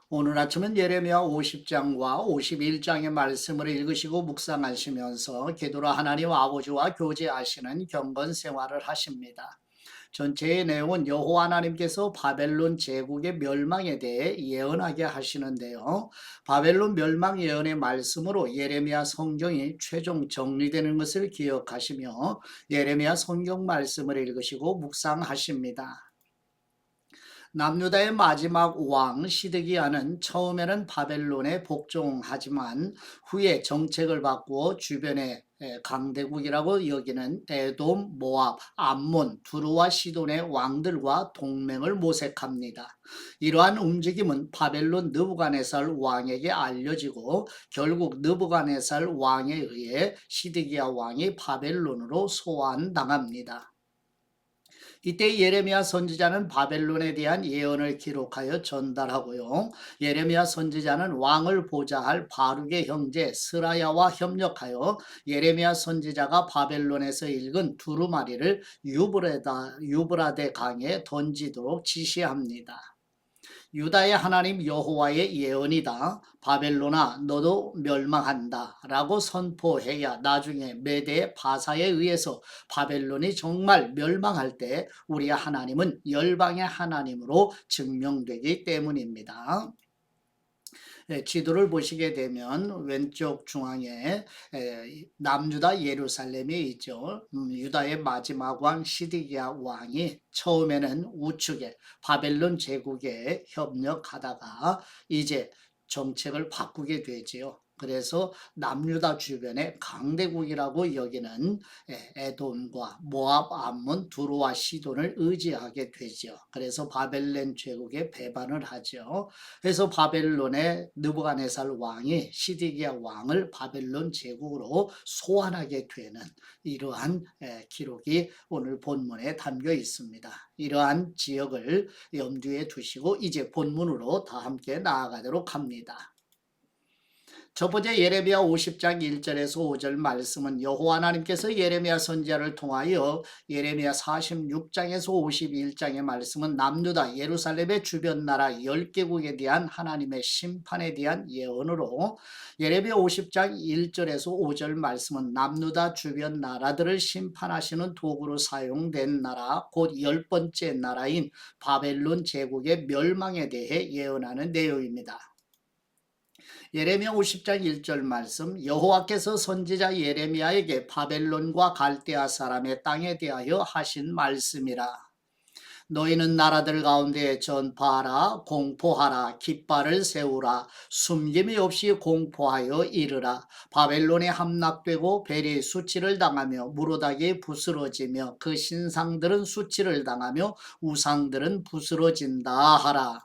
오늘 아침은 예레미야 50장과 51장의 말씀을 읽으시고 묵상하시면서 기도로 하나님 아버지와 교제하시는 경건 생활을 하십니다. 전체의 내용은 여호와 하나님께서 바벨론 제국의 멸망에 대해 예언하게 하시는데요. 바벨론 멸망 예언의 말씀으로 예레미야 성경이 최종 정리되는 것을 기억하시며 예레미야 성경 말씀을 읽으시고 묵상하십니다. 남유다의 마지막 왕 시드기야는 처음에는 바벨론에 복종하지만 후에 정책을 바꾸어 주변의 강대국이라고 여기는 에돔, 모압, 암몬, 두루와 시돈의 왕들과 동맹을 모색합니다. 이러한 움직임은 바벨론 느부갓네살 왕에게 알려지고 결국 느부갓네살 왕에 의해 시드기야 왕이 바벨론으로 소환당합니다. 이때 예레미야 선지자는 바벨론에 대한 예언을 기록하여 전달하고요. 예레미야 선지자는 왕을 보좌할 바룩의 형제 스라야와 협력하여 예레미야 선지자가 바벨론에서 읽은 두루마리를 유브라데 강에 던지도록 지시합니다. 유다의 하나님 여호와의 예언이다. 바벨론아 너도 멸망한다 라고 선포해야 나중에 메대 바사에 의해서 바벨론이 정말 멸망할 때 우리 하나님은 열방의 하나님으로 증명되기 때문입니다. 지도를 보시게 되면 왼쪽 중앙에 남유다 예루살렘이 있죠. 유다의 마지막 왕 시드기야 왕이 처음에는 우측에 바벨론 제국에 협력하다가 이제 정책을 바꾸게 되지요. 그래서 남유다 주변의 강대국이라고 여기는 에돔과 모압, 암몬, 두루와 시돈을 의지하게 되죠. 그래서 바벨론 제국에 배반을 하죠. 그래서 바벨론의 느부갓네살 왕이 시드기야 왕을 바벨론 제국으로 소환하게 되는 이러한 기록이 오늘 본문에 담겨 있습니다. 이러한 지역을 염두에 두시고 이제 본문으로 다 함께 나아가도록 합니다. 첫 번째 예레미야 50장 1절에서 5절 말씀은 여호와 하나님께서 예레미야 선지자를 통하여 예레미야 46장에서 51장의 말씀은 남유다 예루살렘의 주변 나라 10개국에 대한 하나님의 심판에 대한 예언으로 예레미야 50장 1절에서 5절 말씀은 남유다 주변 나라들을 심판하시는 도구로 사용된 나라 곧 10번째 나라인 바벨론 제국의 멸망에 대해 예언하는 내용입니다. 예레미야 50장 1절 말씀 여호와께서 선지자 예레미야에게 바벨론과 갈대아 사람의 땅에 대하여 하신 말씀이라. 너희는 나라들 가운데 전파하라 공포하라 깃발을 세우라 숨김이 없이 공포하여 이르라. 바벨론에 함락되고 벨이 수치를 당하며 무로닥이 부스러지며 그 신상들은 수치를 당하며 우상들은 부스러진다 하라.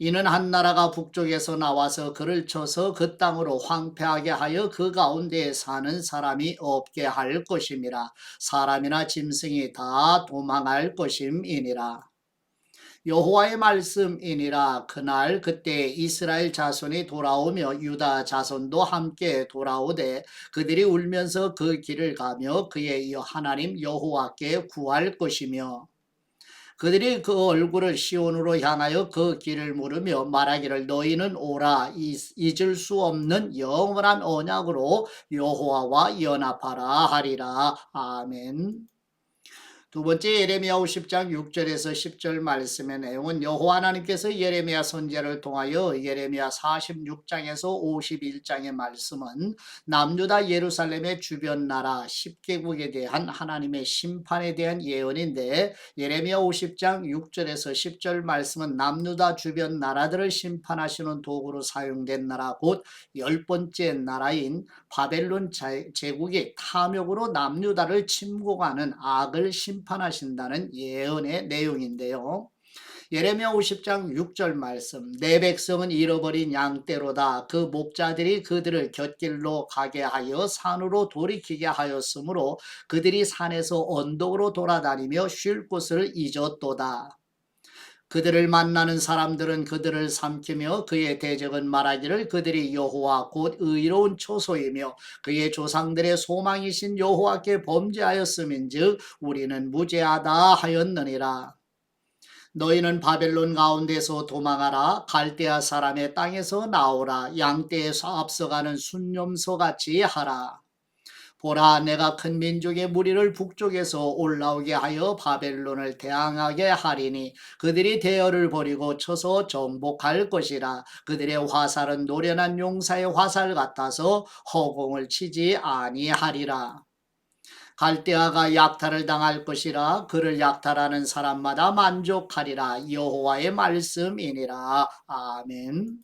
이는 한 나라가 북쪽에서 나와서 그를 쳐서 그 땅으로 황폐하게 하여 그 가운데에 사는 사람이 없게 할 것임이라. 사람이나 짐승이 다 도망할 것임이니라. 여호와의 말씀이니라. 그날 그때 이스라엘 자손이 돌아오며 유다 자손도 함께 돌아오되 그들이 울면서 그 길을 가며 그의 하나님 여호와께 구할 것이며 그들이 그 얼굴을 시온으로 향하여 그 길을 물으며 말하기를 너희는 오라 잊을 수 없는 영원한 언약으로 여호와와 연합하라 하리라. 아멘. 두 번째 예레미야 50장 6절에서 10절 말씀의 내용은 여호와 하나님께서 예레미야 선지자를 통하여 예레미야 46장에서 51장의 말씀은 남유다 예루살렘의 주변 나라 10개국에 대한 하나님의 심판에 대한 예언인데 예레미야 50장 6절에서 10절 말씀은 남유다 주변 나라들을 심판하시는 도구로 사용된 나라 곧 10번째 나라인 바벨론 제국이 탐욕으로 남유다를 침공하는 악을 심판하신다는 예언의 내용인데요. 예레미야 50장 6절 말씀 내 백성은 잃어버린 양떼로다. 그 목자들이 그들을 곁길로 가게 하여 산으로 돌이키게 하였으므로 그들이 산에서 언덕으로 돌아다니며 쉴 곳을 잊었도다. 그들을 만나는 사람들은 그들을 삼키며 그의 대적은 말하기를 그들이 여호와 곧 의로운 초소이며 그의 조상들의 소망이신 여호와께 범죄하였음인즉 우리는 무죄하다 하였느니라. 너희는 바벨론 가운데서 도망하라. 갈대아 사람의 땅에서 나오라. 양떼에서 앞서가는 순념소 같이 하라. 보라, 내가 큰 민족의 무리를 북쪽에서 올라오게 하여 바벨론을 대항하게 하리니 그들이 대열을 버리고 쳐서 정복할 것이라. 그들의 화살은 노련한 용사의 화살 같아서 허공을 치지 아니하리라. 갈대아가 약탈을 당할 것이라. 그를 약탈하는 사람마다 만족하리라. 여호와의 말씀이니라. 아멘.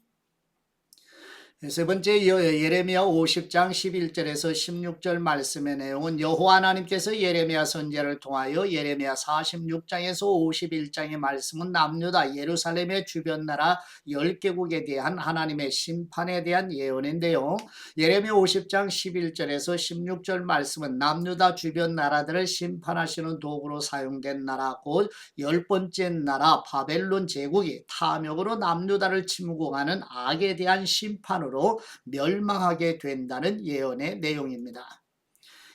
세 번째 예레미야 50장 11절에서 16절 말씀의 내용은 여호와 하나님께서 예레미야 선지자를 통하여 예레미야 46장에서 51장의 말씀은 남유다 예루살렘의 주변 나라 10개국에 대한 하나님의 심판에 대한 예언인데요. 예레미야 50장 11절에서 16절 말씀은 남유다 주변 나라들을 심판하시는 도구로 사용된 나라 곧 10번째 나라 바벨론 제국이 탐욕으로 남유다를 침공하는 악에 대한 심판으로 멸망하게 된다는 예언의 내용입니다.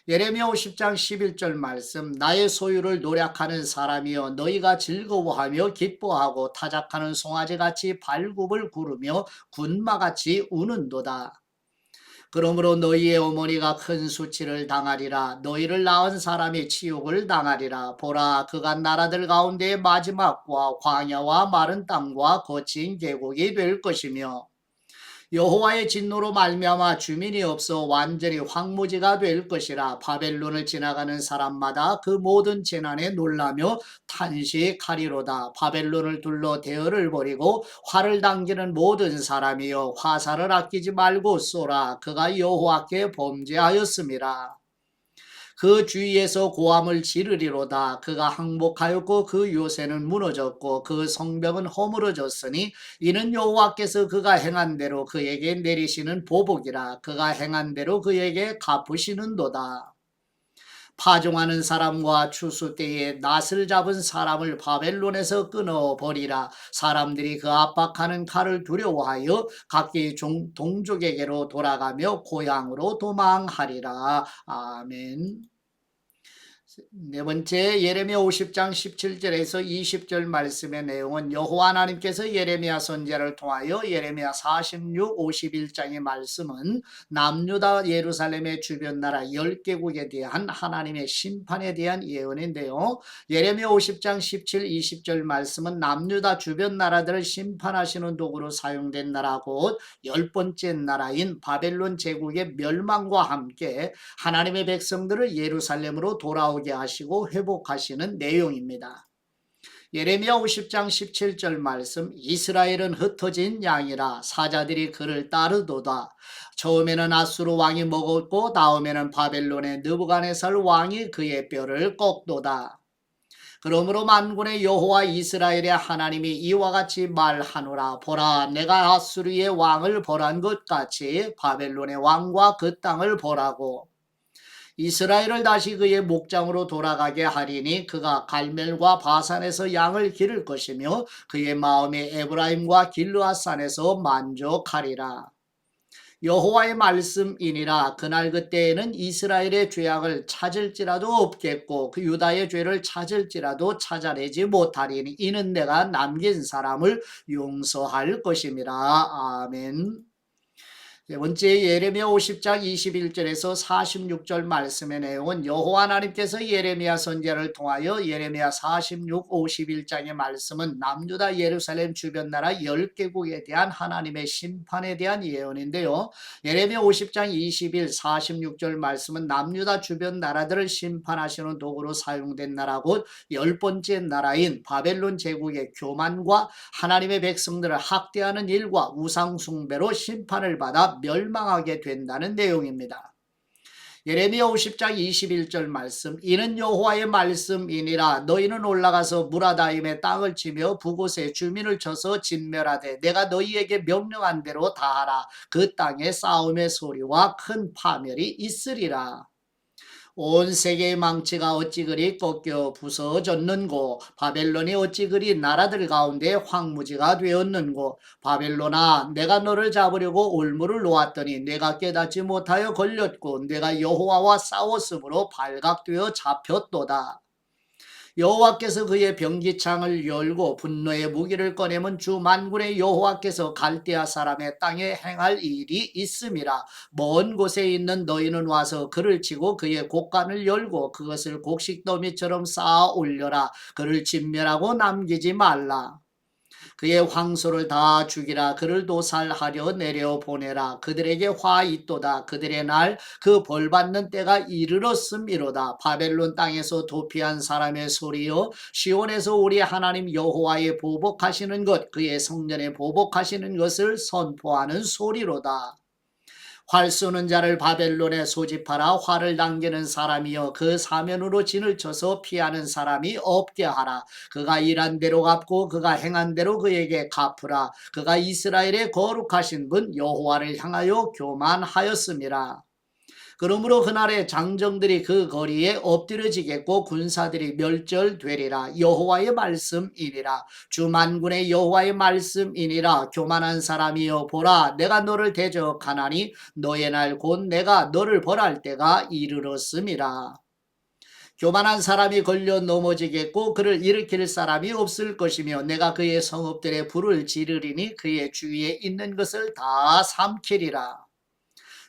예레미야 50장 11절 말씀 나의 소유를 노력하는 사람이여 너희가 즐거워하며 기뻐하고 타작하는 송아지같이 발굽을 구르며 군마같이 우는도다. 그러므로 너희의 어머니가 큰 수치를 당하리라. 너희를 낳은 사람이 치욕을 당하리라. 보라, 그가 나라들 가운데의 마지막과 광야와 마른 땅과 거친 계곡이 될 것이며 여호와의 진노로 말미암아 주민이 없어 완전히 황무지가 될 것이라. 바벨론을 지나가는 사람마다 그 모든 재난에 놀라며 탄식하리로다. 바벨론을 둘러 대열을 벌이고 활을 당기는 모든 사람이여 화살을 아끼지 말고 쏘라. 그가 여호와께 범죄하였음이라. 그 주위에서 고함을 지르리로다. 그가 항복하였고 그 요새는 무너졌고 그 성벽은 허물어졌으니 이는 여호와께서 그가 행한 대로 그에게 내리시는 보복이라. 그가 행한 대로 그에게 갚으시는도다. 파종하는 사람과 추수 때에 낫을 잡은 사람을 바벨론에서 끊어버리라. 사람들이 그 압박하는 칼을 두려워하여 각기 동족에게로 돌아가며 고향으로 도망하리라. 아멘. 네 번째 예레미야 50장 17절에서 20절 말씀의 내용은 여호와 하나님께서 예레미야 선지자를 통하여 예레미야 46, 51장의 말씀은 남유다 예루살렘의 주변 나라 10개국에 대한 하나님의 심판에 대한 예언인데요. 예레미야 50장 17, 20절 말씀은 남유다 주변 나라들을 심판하시는 도구로 사용된 나라 곧 10번째 나라인 바벨론 제국의 멸망과 함께 하나님의 백성들을 예루살렘으로 돌아오게 하시고 회복하시는 내용입니다. 예레미야 50장 17절 말씀 이스라엘은 흩어진 양이라 사자들이 그를 따르도다. 처음에는 아수르 왕이 먹었고 다음에는 바벨론의 느부갓네살 왕이 그의 뼈를 꺾도다. 그러므로 만군의 여호와 이스라엘의 하나님이 이와 같이 말하노라. 보라, 내가 아수르의 왕을 벌한 것 같이 바벨론의 왕과 그 땅을 벌하고 이스라엘을 다시 그의 목장으로 돌아가게 하리니 그가 갈멜과 바산에서 양을 기를 것이며 그의 마음이 에브라임과 길르앗산에서 만족하리라. 여호와의 말씀이니라. 그날 그때에는 이스라엘의 죄악을 찾을지라도 없겠고 그 유다의 죄를 찾을지라도 찾아내지 못하리니 이는 내가 남긴 사람을 용서할 것임이라. 아멘. 네 번째 예레미야 50장 21절에서 46절 말씀의 내용은 여호와 하나님께서 예레미야 선지자를 통하여 예레미야 46, 51장의 말씀은 남유다 예루살렘 주변 나라 10개국에 대한 하나님의 심판에 대한 예언인데요. 예레미야 50장 21, 46절 말씀은 남유다 주변 나라들을 심판하시는 도구로 사용된 나라 곧 10번째 나라인 바벨론 제국의 교만과 하나님의 백성들을 학대하는 일과 우상 숭배로 심판을 받아 멸망하게 된다는 내용입니다. 예레미야 50장 21절 말씀 이는 여호와의 말씀이니라. 너희는 올라가서 무라다임의 땅을 치며 북곳에 주민을 쳐서 진멸하되 내가 너희에게 명령한 대로 다하라. 그 땅에 싸움의 소리와 큰 파멸이 있으리라. 온 세계의 망치가 어찌 그리 꺾여 부서졌는고 바벨론이 어찌 그리 나라들 가운데 황무지가 되었는고 바벨론아 내가 너를 잡으려고 올무를 놓았더니 내가 깨닫지 못하여 걸렸고 내가 여호와와 싸웠으므로 발각되어 잡혔도다. 여호와께서 그의 병기창을 열고 분노의 무기를 꺼내면 주 만군의 여호와께서 갈대아 사람의 땅에 행할 일이 있음이라. 먼 곳에 있는 너희는 와서 그를 치고 그의 곡간을 열고 그것을 곡식더미처럼 쌓아 올려라. 그를 진멸하고 남기지 말라. 그의 황소를 다 죽이라. 그를 도살하려 내려보내라. 그들에게 화 있도다. 그들의 날 그 벌받는 때가 이르렀음이로다. 바벨론 땅에서 도피한 사람의 소리여, 시온에서 우리 하나님 여호와의 보복하시는 것, 그의 성전에 보복하시는 것을 선포하는 소리로다. 활 쏘는 자를 바벨론에 소집하라. 활을 당기는 사람이여, 그 사면으로 진을 쳐서 피하는 사람이 없게 하라. 그가 일한 대로 갚고 그가 행한 대로 그에게 갚으라. 그가 이스라엘의 거룩하신 분 여호와를 향하여 교만하였음이라. 그러므로 그날에 장정들이 그 거리에 엎드려지겠고 군사들이 멸절되리라. 여호와의 말씀이니라. 주 만군의 여호와의 말씀이니라. 교만한 사람이여, 보라, 내가 너를 대적하나니 너의 날 곧 내가 너를 벌할 때가 이르렀음이라. 교만한 사람이 걸려 넘어지겠고 그를 일으킬 사람이 없을 것이며 내가 그의 성읍들에 불을 지르리니 그의 주위에 있는 것을 다 삼키리라.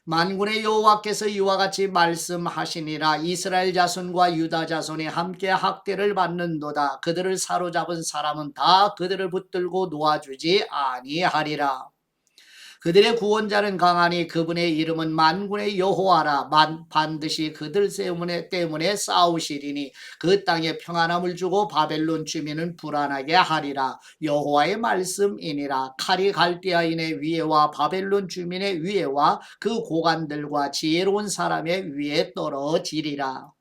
만군의 여호와께서 이와 같이 말씀하시니라. 이스라엘 자손과 유다 자손이 함께 학대를 받는도다. 그들을 사로잡은 사람은 다 그들을 붙들고 놓아주지 아니하리라. 그들의 구원자는 강하니 그분의 이름은 만군의 여호와라. 반드시 그들 때문에 싸우시리니 그 땅에 평안함을 주고 바벨론 주민은 불안하게 하리라. 여호와의 말씀이니라. 칼이 갈대아인의 위에와 바벨론 주민의 위에와 그 고관들과 지혜로운 사람의 위에 떨어지리라.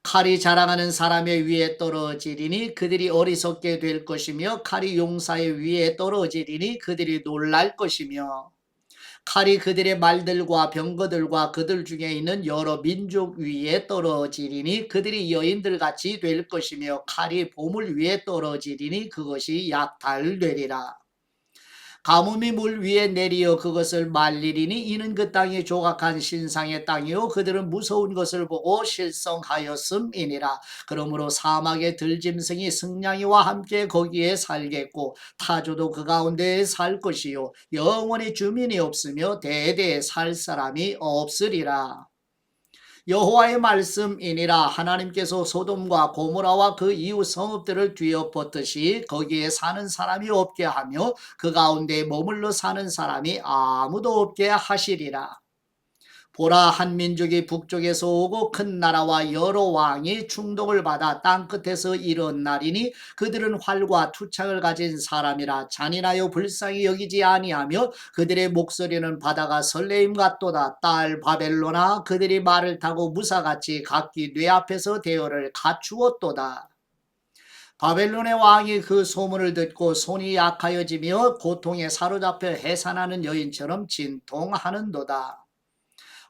칼이 자랑하는 사람의 위에 떨어지리니 그들이 어리석게 될 것이며 칼이 용사의 위에 떨어지리니 그들이 놀랄 것이며 칼이 그들의 말들과 병거들과 그들 중에 있는 여러 민족 위에 떨어지리니 그들이 여인들같이 될 것이며 칼이 보물 위에 떨어지리니 그것이 약탈되리라. 가뭄이 물 위에 내리어 그것을 말리리니 이는 그 땅이 조각한 신상의 땅이요 그들은 무서운 것을 보고 실성하였음이니라. 그러므로 사막의 들짐승이 승냥이와 함께 거기에 살겠고 타조도 그 가운데에 살 것이요 영원히 주민이 없으며 대대에 살 사람이 없으리라. 여호와의 말씀이니라. 하나님께서 소돔과 고모라와 그 이웃 성읍들을 뒤엎었듯이 거기에 사는 사람이 없게 하며 그 가운데 머물러 사는 사람이 아무도 없게 하시리라. 보라, 한 민족이 북쪽에서 오고 큰 나라와 여러 왕이 충동을 받아 땅끝에서 이런 날이니 그들은 활과 투창을 가진 사람이라. 잔인하여 불쌍히 여기지 아니하며 그들의 목소리는 바다가 설레임 같도다. 딸 바벨로나, 그들이 말을 타고 무사같이 각기 뇌 앞에서 대열을 갖추었도다. 바벨론의 왕이 그 소문을 듣고 손이 약하여지며 고통에 사로잡혀 해산하는 여인처럼 진통하는도다.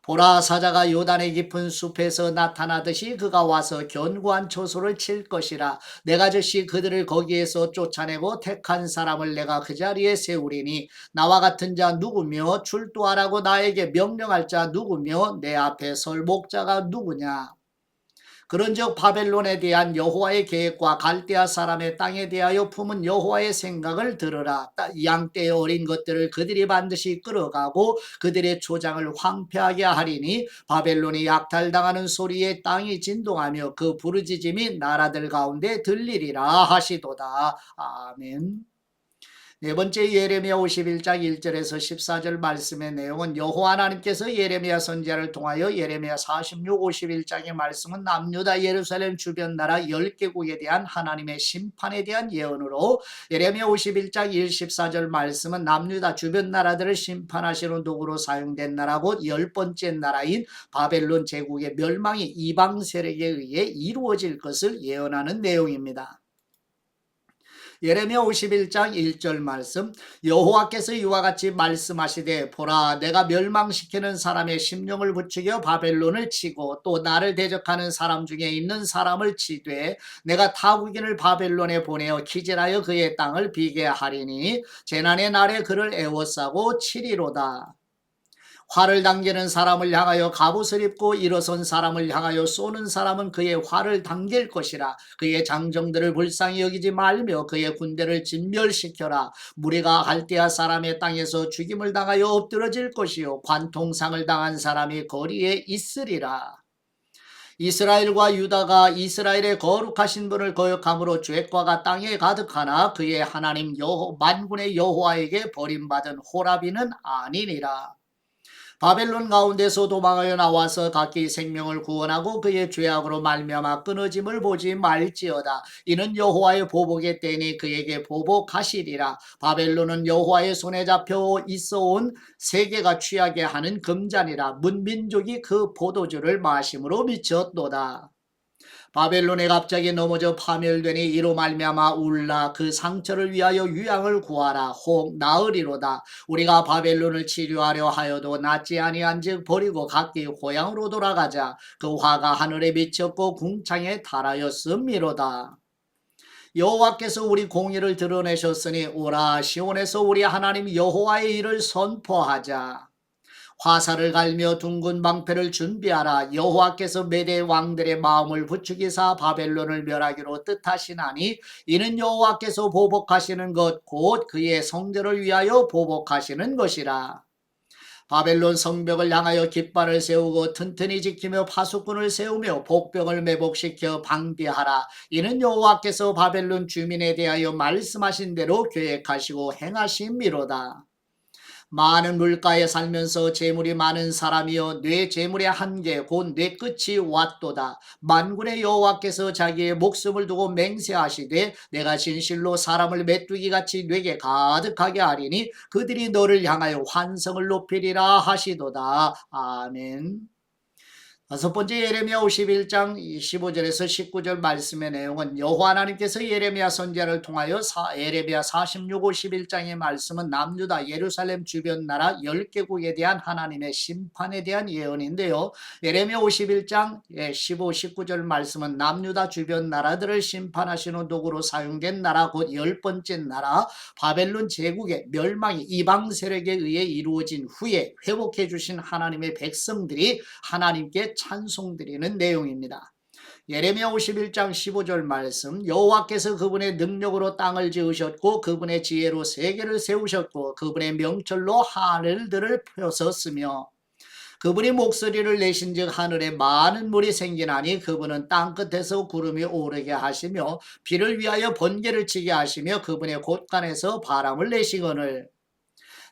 보라, 사자가 요단의 깊은 숲에서 나타나듯이 그가 와서 견고한 초소를 칠 것이라. 내가 즉시 그들을 거기에서 쫓아내고 택한 사람을 내가 그 자리에 세우리니 나와 같은 자 누구며 출두하라고 나에게 명령할 자 누구며 내 앞에 설 목자가 누구냐. 그런즉 바벨론에 대한 여호와의 계획과 갈대아 사람의 땅에 대하여 품은 여호와의 생각을 들으라. 양떼의 어린 것들을 그들이 반드시 끌어가고 그들의 초장을 황폐하게 하리니 바벨론이 약탈당하는 소리에 땅이 진동하며 그 부르짖음이 나라들 가운데 들리리라 하시도다. 아멘. 네 번째, 예레미야 51장 1절에서 14절 말씀의 내용은 여호와 하나님께서 예레미야 선지자를 통하여 예레미야 46, 51장의 말씀은 남유다 예루살렘 주변 나라 10개국에 대한 하나님의 심판에 대한 예언으로, 예레미야 51장 1, 14절 말씀은 남유다 주변 나라들을 심판하시는 도구로 사용된 나라고 10번째 나라인 바벨론 제국의 멸망이 이방 세력에 의해 이루어질 것을 예언하는 내용입니다. 예레미야 51장 1절 말씀, 여호와께서 이와 같이 말씀하시되 보라, 내가 멸망시키는 사람의 심령을 부추겨 바벨론을 치고 또 나를 대적하는 사람 중에 있는 사람을 치되 내가 타국인을 바벨론에 보내어 기질하여 그의 땅을 비게 하리니 재난의 날에 그를 애워싸고 치리로다. 활을 당기는 사람을 향하여 갑옷을 입고 일어선 사람을 향하여 쏘는 사람은 그의 활을 당길 것이라. 그의 장정들을 불쌍히 여기지 말며 그의 군대를 진멸시켜라. 무리가 갈대아 사람의 땅에서 죽임을 당하여 엎드러질 것이요 관통상을 당한 사람이 거리에 있으리라. 이스라엘과 유다가 이스라엘의 거룩하신 분을 거역함으로 죄과가 땅에 가득하나 그의 하나님 만군의 여호와에게 버림받은 호라비는 아니니라. 바벨론 가운데서 도망하여 나와서 각기 생명을 구원하고 그의 죄악으로 말미암아 끊어짐을 보지 말지어다. 이는 여호와의 보복의 때니 그에게 보복하시리라. 바벨론은 여호와의 손에 잡혀 있어온 세계가 취하게 하는 금잔이라. 문민족이 그 포도주를 마심으로 미쳤도다. 바벨론에 갑자기 넘어져 파멸되니 이로 말미암아 울라. 그 상처를 위하여 유양을 구하라. 혹 나으리로다. 우리가 바벨론을 치료하려 하여도 낫지 아니한즉 버리고 각기 고향으로 돌아가자. 그 화가 하늘에 미쳤고 궁창에 달하였음이로다. 여호와께서 우리 공의를 드러내셨으니 오라 시온에서 우리 하나님 여호와의 일을 선포하자. 화살을 갈며 둥근 방패를 준비하라. 여호와께서 메대 왕들의 마음을 부추기사 바벨론을 멸하기로 뜻하시나니 이는 여호와께서 보복하시는 것 곧 그의 성전을 위하여 보복하시는 것이라. 바벨론 성벽을 향하여 깃발을 세우고 튼튼히 지키며 파수꾼을 세우며 복병을 매복시켜 방비하라. 이는 여호와께서 바벨론 주민에 대하여 말씀하신 대로 계획하시고 행하심이로다. 많은 물가에 살면서 재물이 많은 사람이여 뇌 재물의 한계 곧 뇌 끝이 왔도다. 만군의 여호와께서 자기의 목숨을 두고 맹세하시되 내가 진실로 사람을 메뚜기같이 뇌게 가득하게 하리니 그들이 너를 향하여 환성을 높이리라 하시도다. 아멘. 다섯 번째 예레미야 51장 15절에서 19절 말씀의 내용은 여호와 하나님께서 예레미야 선지자를 통하여 예레미야 46, 51장의 말씀은 남유다 예루살렘 주변 나라 10개국에 대한 하나님의 심판에 대한 예언인데요. 예레미야 51장 15, 19절 말씀은 남유다 주변 나라들을 심판하시는 도구로 사용된 나라 곧 10번째 나라 바벨론 제국의 멸망이 이방 세력에 의해 이루어진 후에 회복해 주신 하나님의 백성들이 하나님께 찬송드리는 내용입니다. 예레미야 51장 15절 말씀 여호와께서 그분의 능력으로 땅을 지으셨고 그분의 지혜로 세계를 세우셨고 그분의 명철로 하늘들을 펴섰으며 그분이 목소리를 내신즉 하늘에 많은 물이 생기나니 그분은 땅끝에서 구름이 오르게 하시며 비를 위하여 번개를 치게 하시며 그분의 곳간에서 바람을 내시거늘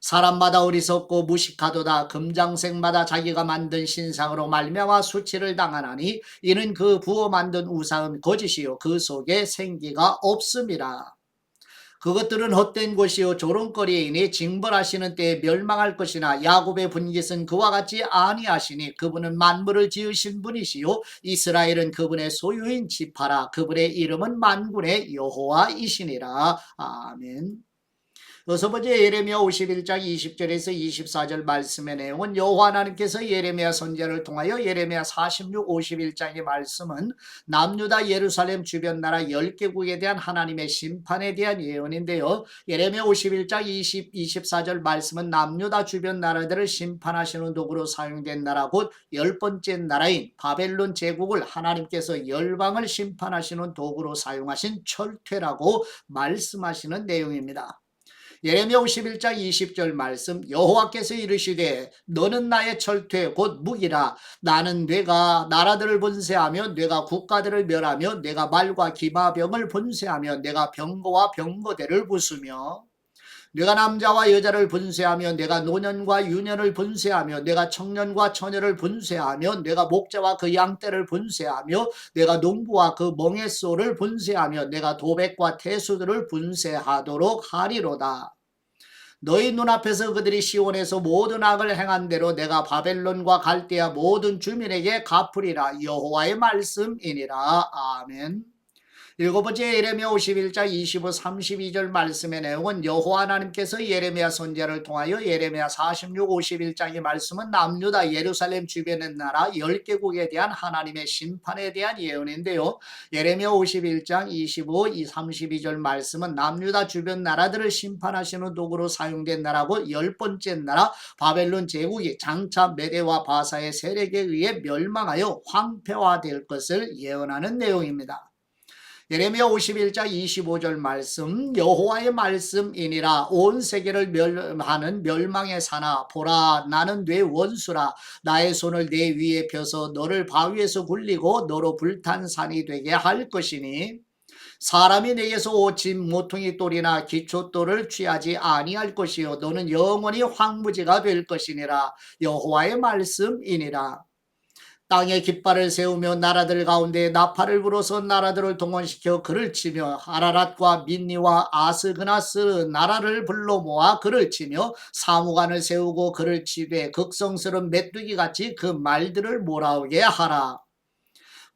사람마다 어리석고 무식하도다. 금장색마다 자기가 만든 신상으로 말미암아 수치를 당하나니 이는 그 부어 만든 우상은 거짓이요 그 속에 생기가 없음이라. 그것들은 헛된 것이요 조롱거리이니 징벌하시는 때에 멸망할 것이나 야곱의 분깃은 그와 같이 아니하시니 그분은 만물을 지으신 분이시요 이스라엘은 그분의 소유인 지파라. 그분의 이름은 만군의 여호와이시니라. 아멘. 여섯 번째 예레미야 51장 20절에서 24절 말씀의 내용은 여호와 하나님께서 예레미야 선지자를 통하여 예레미야 46, 51장의 말씀은 남유다 예루살렘 주변 나라 10개국에 대한 하나님의 심판에 대한 예언인데요. 예레미야 51장 24절 말씀은 남유다 주변 나라들을 심판하시는 도구로 사용된 나라 곧 10번째 나라인 바벨론 제국을 하나님께서 열방을 심판하시는 도구로 사용하신 철퇴라고 말씀하시는 내용입니다. 예레미야 51장 20절 말씀 여호와께서 이르시되 너는 나의 철퇴 곧 무기라. 나는 내가 나라들을 분쇄하며 내가 국가들을 멸하며 내가 말과 기마병을 분쇄하며 내가 병거와 병거대를 부수며 내가 남자와 여자를 분쇄하며 내가 노년과 유년을 분쇄하며 내가 청년과 처녀를 분쇄하며 내가 목자와 그 양떼를 분쇄하며 내가 농부와 그 멍에소를 분쇄하며 내가 도백과 태수들을 분쇄하도록 하리로다. 너희 눈앞에서 그들이 시온에서 모든 악을 행한 대로 내가 바벨론과 갈대아 모든 주민에게 갚으리라. 여호와의 말씀이니라. 아멘. 일곱 번째 예레미야 51장 25, 32절 말씀의 내용은 여호와 하나님께서 예레미야 선지자를 통하여 예레미야 46, 51장의 말씀은 남유다 예루살렘 주변의 나라 10개국에 대한 하나님의 심판에 대한 예언인데요. 예레미야 51장 25, 32절 말씀은 남유다 주변 나라들을 심판하시는 도구로 사용된 나라고 10번째 나라 바벨론 제국이 장차 메대와 바사의 세력에 의해 멸망하여 황폐화될 것을 예언하는 내용입니다. 예레미야 51장 25절 말씀 여호와의 말씀이니라 온 세계를 멸하는 멸망의 사나 보라 나는 네 원수라 나의 손을 네 위에 펴서 너를 바위에서 굴리고 너로 불탄 산이 되게 할 것이니 사람이 내게서 오친 모퉁이 돌이나 기초돌을 취하지 아니할 것이요 너는 영원히 황무지가 될 것이니라 여호와의 말씀이니라. 땅에 깃발을 세우며 나라들 가운데 나팔을 불어서 나라들을 동원시켜 그를 치며 아라랏과 민니와 아스그나스 나라를 불러 모아 그를 치며 사무관을 세우고 그를 치되 극성스러운 메뚜기같이 그 말들을 몰아오게 하라.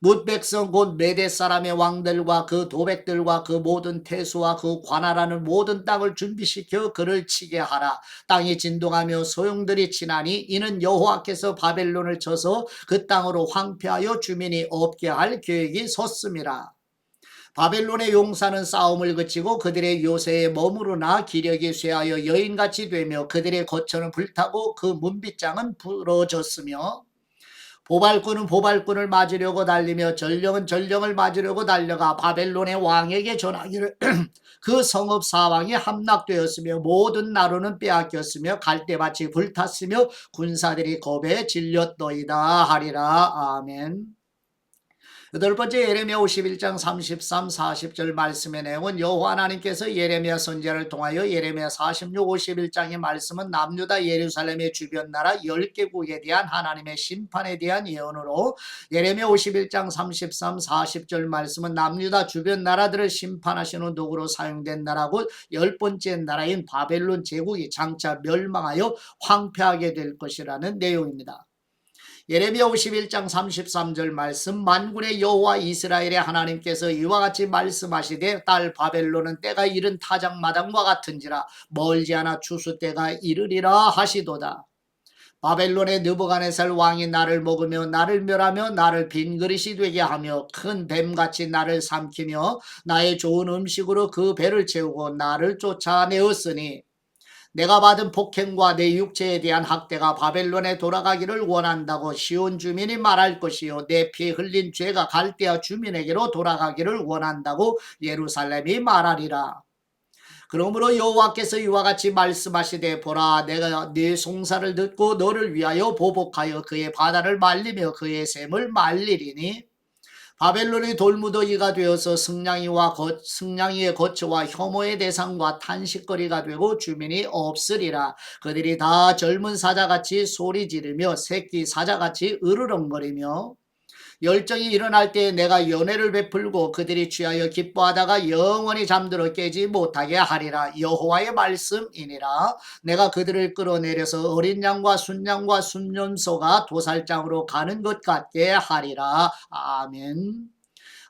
뭇 백성 곧 메대 사람의 왕들과 그 도백들과 그 모든 태수와 그 관할하는 모든 땅을 준비시켜 그를 치게 하라. 땅이 진동하며 소용들이 치나니 이는 여호와께서 바벨론을 쳐서 그 땅으로 황폐하여 주민이 없게 할 계획이 섰음이라. 바벨론의 용사는 싸움을 그치고 그들의 요새에 머무르나 기력이 쇠하여 여인같이 되며 그들의 거처는 불타고 그 문빗장은 부러졌으며 보발꾼은 보발꾼을 맞으려고 달리며 전령은 전령을 맞으려고 달려가 바벨론의 왕에게 전하기를 그 성읍 사방이 함락되었으며 모든 나루는 빼앗겼으며 갈대밭이 불탔으며 군사들이 겁에 질렸더이다 하리라. 아멘. 여덟 번째 예레미야 51장 33, 40절 말씀의 내용은 여호와 하나님께서 예레미야 선지자를 통하여 예레미야 46, 51장의 말씀은 남유다 예루살렘의 주변 나라 10개국에 대한 하나님의 심판에 대한 예언으로 예레미야 51장 33, 40절 말씀은 남유다 주변 나라들을 심판하시는 도구로 사용된 나라고 10번째 나라인 바벨론 제국이 장차 멸망하여 황폐하게 될 것이라는 내용입니다. 예레미야 51장 33절 말씀 만군의 여호와 이스라엘의 하나님께서 이와 같이 말씀하시되 딸 바벨론은 때가 이른 타작마당과 같은지라 멀지 않아 추수 때가 이르리라 하시도다. 바벨론의 느부갓네살 왕이 나를 먹으며 나를 멸하며 나를 빈 그릇이 되게 하며 큰 뱀같이 나를 삼키며 나의 좋은 음식으로 그 배를 채우고 나를 쫓아내었으니 내가 받은 폭행과 내 육체에 대한 학대가 바벨론에 돌아가기를 원한다고 시온 주민이 말할 것이요 내 피 흘린 죄가 갈대아 주민에게로 돌아가기를 원한다고 예루살렘이 말하리라. 그러므로 여호와께서 이와 같이 말씀하시되 보라 내가 네 송사를 듣고 너를 위하여 보복하여 그의 바다를 말리며 그의 샘을 말리리니 바벨론이 돌무더기가 되어서 승냥이의 거처와 혐오의 대상과 탄식거리가 되고 주민이 없으리라. 그들이 다 젊은 사자같이 소리 지르며 새끼 사자같이 으르렁거리며 열정이 일어날 때 내가 연회를 베풀고 그들이 취하여 기뻐하다가 영원히 잠들어 깨지 못하게 하리라. 여호와의 말씀이니라. 내가 그들을 끌어내려서 어린 양과 순양과 순염소가 도살장으로 가는 것 같게 하리라. 아멘.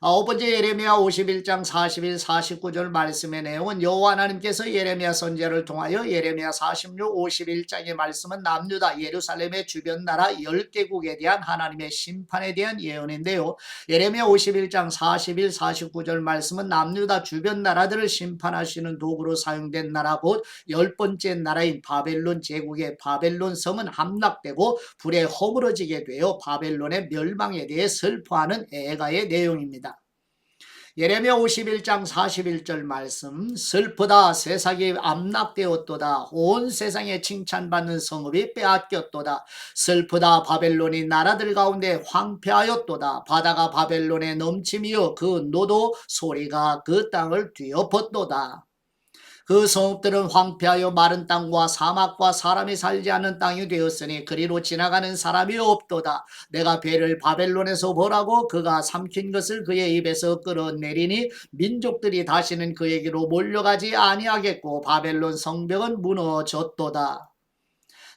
아홉 번째 예레미야 51장 41, 49절 말씀의 내용은 여호와 하나님께서 예레미야 선지자를 통하여 예레미야 46, 51장의 말씀은 남유다 예루살렘의 주변 나라 10개국에 대한 하나님의 심판에 대한 예언인데요. 예레미야 51장 41, 49절 말씀은 남유다 주변 나라들을 심판하시는 도구로 사용된 나라 곧 10번째 나라인 바벨론 제국의 바벨론 성은 함락되고 불에 허물어지게 되어 바벨론의 멸망에 대해 슬퍼하는 애가의 내용입니다. 예레미야 51장 41절 말씀 슬프다 세상이 암락되었도다 온 세상에 칭찬받는 성읍이 빼앗겼도다 슬프다 바벨론이 나라들 가운데 황폐하였도다 바다가 바벨론에 넘침이여 그 노도 소리가 그 땅을 뒤엎었도다. 그 성읍들은 황폐하여 마른 땅과 사막과 사람이 살지 않는 땅이 되었으니 그리로 지나가는 사람이 없도다. 내가 배를 바벨론에서 보라고 그가 삼킨 것을 그의 입에서 끌어내리니 민족들이 다시는 그에게로 몰려가지 아니하겠고 바벨론 성벽은 무너졌도다.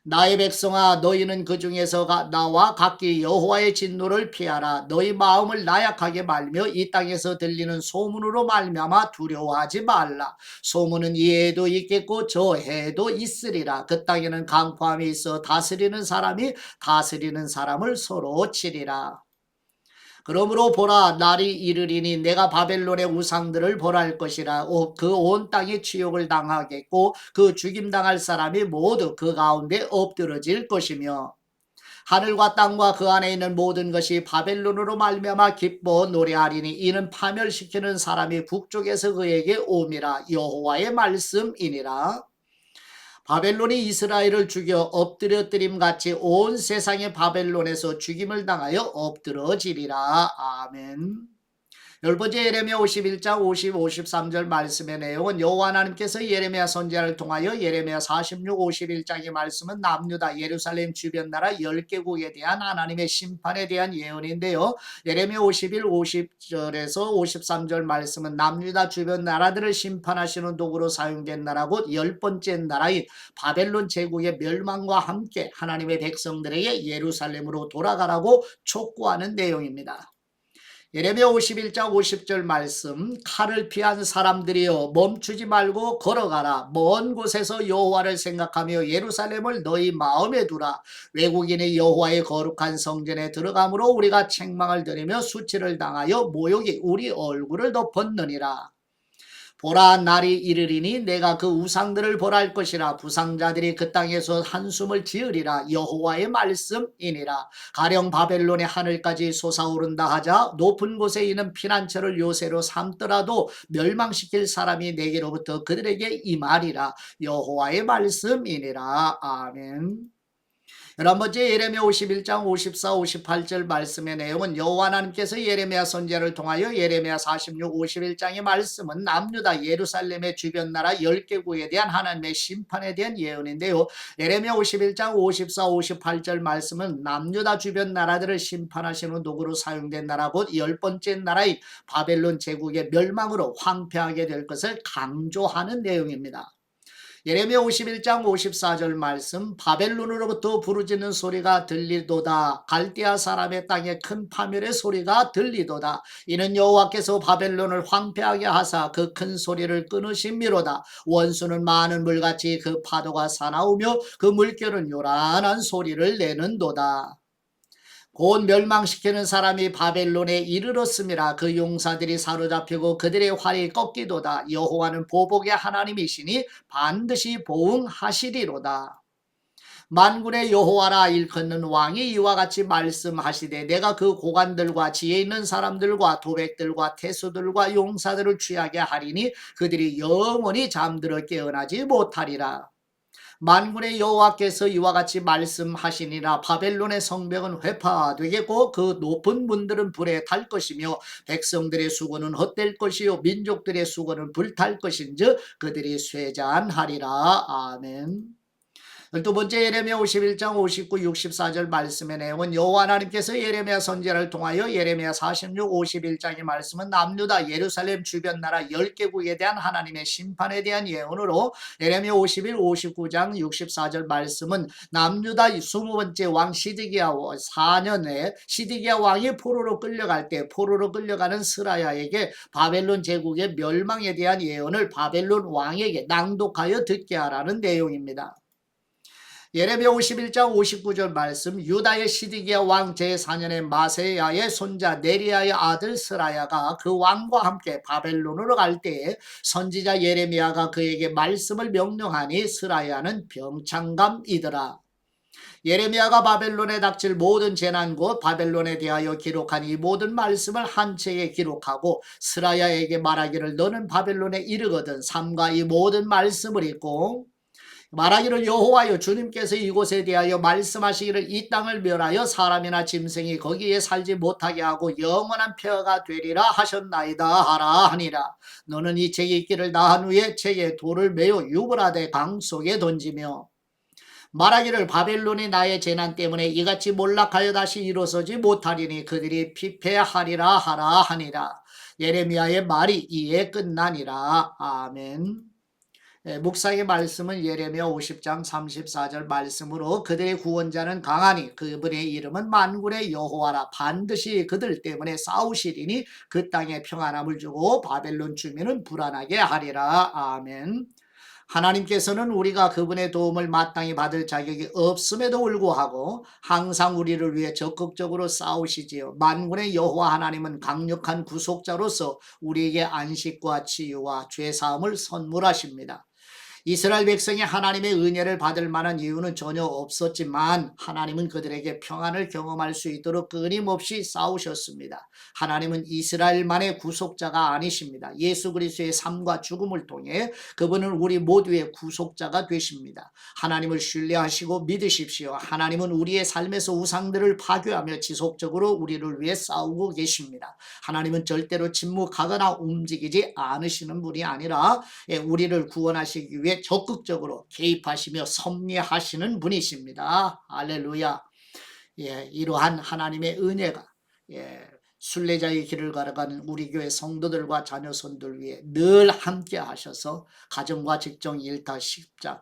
나의 백성아 너희는 그 중에서 나와 각기 여호와의 진노를 피하라. 너희 마음을 나약하게 말며 이 땅에서 들리는 소문으로 말미암아 두려워하지 말라. 소문은 이 해에도 있겠고 저 해에도 있으리라. 그 땅에는 강포함이 있어 다스리는 사람이 다스리는 사람을 서로 치리라. 그러므로 보라 날이 이르리니 내가 바벨론의 우상들을 벌할 것이라. 그 온 땅이 치욕을 당하겠고 그 죽임당할 사람이 모두 그 가운데 엎드러질 것이며 하늘과 땅과 그 안에 있는 모든 것이 바벨론으로 말미암아 기뻐 노래하리니 이는 파멸시키는 사람이 북쪽에서 그에게 옴이라. 여호와의 말씀이니라. 바벨론이 이스라엘을 죽여 엎드려뜨림 같이 온 세상의 바벨론에서 죽임을 당하여 엎드러지리라. 아멘. 열 번째 예레미야 51장 50, 53절 말씀의 내용은 여호와 하나님께서 예레미야 선지자를 통하여 예레미야 46, 51장의 말씀은 남유다 예루살렘 주변 나라 10개국에 대한 하나님의 심판에 대한 예언인데요. 예레미야 51, 50절에서 53절 말씀은 남유다 주변 나라들을 심판하시는 도구로 사용된 나라고 10번째 나라인 바벨론 제국의 멸망과 함께 하나님의 백성들에게 예루살렘으로 돌아가라고 촉구하는 내용입니다. 예레미야 51장 50절 말씀 칼을 피한 사람들이여 멈추지 말고 걸어가라. 먼 곳에서 여호와를 생각하며 예루살렘을 너희 마음에 두라. 외국인이 여호와의 거룩한 성전에 들어가므로 우리가 책망을 들으며 수치를 당하여 모욕이 우리 얼굴을 덮었느니라. 보라 날이 이르리니 내가 그 우상들을 벌할 것이라. 부상자들이 그 땅에서 한숨을 지으리라. 여호와의 말씀이니라. 가령 바벨론의 하늘까지 솟아오른다 하자 높은 곳에 있는 피난처를 요새로 삼더라도 멸망시킬 사람이 내게로부터 그들에게 임하리라. 여호와의 말씀이니라. 아멘. 11번째 예레미야 51장 54, 58절 말씀의 내용은 여호와 하나님께서 예레미야 선지자를 통하여 예레미야 46, 51장의 말씀은 남유다 예루살렘의 주변 나라 10개국에 대한 하나님의 심판에 대한 예언인데요. 예레미야 51장 54, 58절 말씀은 남유다 주변 나라들을 심판하시는 도구로 사용된 나라 곧 10번째 나라인 바벨론 제국의 멸망으로 황폐하게 될 것을 강조하는 내용입니다. 예레미야 51장 54절 말씀 바벨론으로부터 부르짖는 소리가 들리도다. 갈대아 사람의 땅에 큰 파멸의 소리가 들리도다. 이는 여호와께서 바벨론을 황폐하게 하사 그 큰 소리를 끊으심이로다. 원수는 많은 물같이 그 파도가 사나우며 그 물결은 요란한 소리를 내는도다. 곧 멸망시키는 사람이 바벨론에 이르렀음이라. 그 용사들이 사로잡히고 그들의 활이 꺾이도다. 여호와는 보복의 하나님이시니 반드시 보응하시리로다. 만군의 여호와라 일컫는 왕이 이와 같이 말씀하시되 내가 그 고관들과 지혜 있는 사람들과 도백들과 태수들과 용사들을 취하게 하리니 그들이 영원히 잠들어 깨어나지 못하리라. 만군의 여호와께서 이와 같이 말씀하시니라. 바벨론의 성벽은 회파되겠고 그 높은 문들은 불에 탈 것이며 백성들의 수고는 헛될 것이요 민족들의 수고는 불탈 것인즉 그들이 쇠잔하리라. 아멘. 12번째 예레미야 51장 59, 64절 말씀의 내용은 여호와 하나님께서 예레미야 선지자를 통하여 예레미야 46, 51장의 말씀은 남유다 예루살렘 주변 나라 10개국에 대한 하나님의 심판에 대한 예언으로 예레미야 51, 59장 64절 말씀은 남유다 20번째 왕 시드기야 4년에 시드기야 왕이 포로로 끌려갈 때 포로로 끌려가는 스라야에게 바벨론 제국의 멸망에 대한 예언을 바벨론 왕에게 낭독하여 듣게 하라는 내용입니다. 예레미야 51장 59절 말씀 유다의 시드기야 왕 제4년에 마세야의 손자 네리야의 아들 스라야가 그 왕과 함께 바벨론으로 갈 때에 선지자 예레미야가 그에게 말씀을 명령하니 스라야는 병창감이더라. 예레미야가 바벨론에 닥칠 모든 재난 곧 바벨론에 대하여 기록한 이 모든 말씀을 한 책에 기록하고 스라야에게 말하기를 너는 바벨론에 이르거든 삼가 이 모든 말씀을 읽고 말하기를 여호와여 주님께서 이곳에 대하여 말씀하시기를 이 땅을 멸하여 사람이나 짐승이 거기에 살지 못하게 하고 영원한 폐허가 되리라 하셨나이다 하라 하니라. 너는 이 책이 있기를 나한 후에 책에 돌을 메어 유브라데 강 속에 던지며 말하기를 바벨론이 나의 재난 때문에 이같이 몰락하여 다시 일어서지 못하리니 그들이 피폐하리라 하라 하니라. 예레미야의 말이 이에 끝나니라. 아멘. 묵상의 말씀은 예레미야 50장 34절 말씀으로 그들의 구원자는 강하니 그분의 이름은 만군의 여호와라 반드시 그들 때문에 싸우시리니 그 땅에 평안함을 주고 바벨론 주민은 불안하게 하리라. 아멘. 하나님께서는 우리가 그분의 도움을 마땅히 받을 자격이 없음에도 불구하고 항상 우리를 위해 적극적으로 싸우시지요. 만군의 여호와 하나님은 강력한 구속자로서 우리에게 안식과 치유와 죄사함을 선물하십니다. 이스라엘 백성이 하나님의 은혜를 받을 만한 이유는 전혀 없었지만 하나님은 그들에게 평안을 경험할 수 있도록 끊임없이 싸우셨습니다. 하나님은 이스라엘만의 구속자가 아니십니다. 예수 그리스도의 삶과 죽음을 통해 그분은 우리 모두의 구속자가 되십니다. 하나님을 신뢰하시고 믿으십시오. 하나님은 우리의 삶에서 우상들을 파괴하며 지속적으로 우리를 위해 싸우고 계십니다. 하나님은 절대로 침묵하거나 움직이지 않으시는 분이 아니라 우리를 구원하시기 위해 적극적으로 개입하시며 섭리하시는 분이십니다. 할렐루야. 이러한 하나님의 은혜가 순례자의 길을 걸어가는 우리 교회 성도들과 자녀손들 위해 늘 함께 하셔서 가정과 직장, 일타, 식장,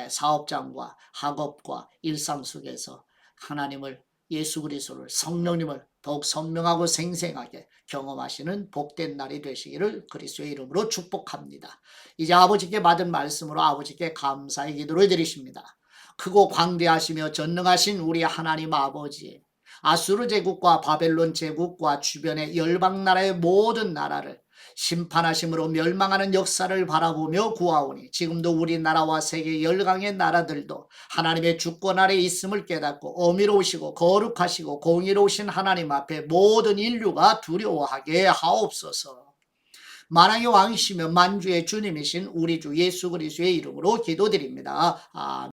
사업장과 학업과 일상 속에서 하나님을, 예수 그리스도를, 성령님을 더욱 선명하고 생생하게 경험하시는 복된 날이 되시기를 그리스도의 이름으로 축복합니다. 이제 아버지께 받은 말씀으로 아버지께 감사의 기도를 드리십니다. 크고 광대하시며 전능하신 우리 하나님 아버지, 아수르 제국과 바벨론 제국과 주변의 열방 나라의 모든 나라를 심판하심으로 멸망하는 역사를 바라보며 구하오니 지금도 우리나라와 세계 열강의 나라들도 하나님의 주권 아래 있음을 깨닫고 어미로우시고 거룩하시고 공의로우신 하나님 앞에 모든 인류가 두려워하게 하옵소서. 만왕의 왕이시며 만주의 주님이신 우리 주 예수 그리스도의 이름으로 기도드립니다. 아멘.